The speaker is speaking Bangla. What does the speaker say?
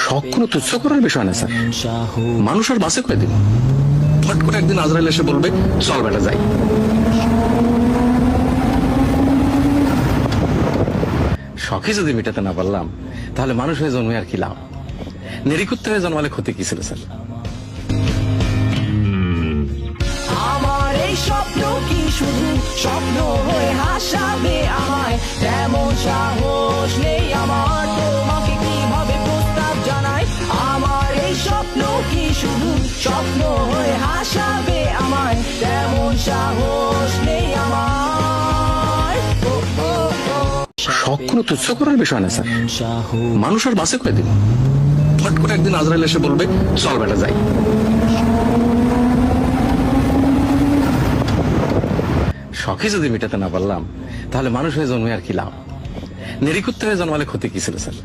শখ কোনো তুচ্ছ করার বিষয় না স্যার। মানুষ আর বাসে কয়দিন, ফট করে একদিন আজরাইল এসে বলবে চল বেটা যাই। শখই যদি মেটাতে না পারলাম তাহলে মানুষ হয়ে জন্মে আর কি লাভ? নিরিকুত্তে হয়ে জন্মালে ক্ষতি কি ছিল স্যার? আমার এই স্বপ্ন কি শুধু স্বপ্ন হয়ে হাসাবে আমায়? তেমন সাহস নেই আমার, তোমাকে কিভাবে প্রস্তাব জানাই? আমার এই স্বপ্ন কি শুধু স্বপ্ন হয়ে হাসাবে আমায়? তেমন সাহস নেই আমার। শখ কোনো তুচ্ছ করার বিষয় না স্যার। মানুষ আর বাসে কয়দিন, ফট করে একদিন আজরাইল এসে বলবে চল বেটা যাই। শখই যদি মেটাতে না পারলাম তাহলে মানুষ হয়ে জন্মে আর কি লাভ? নিরিকুত্তে হয়ে জন্মালে ক্ষতি কি ছিল স্যার?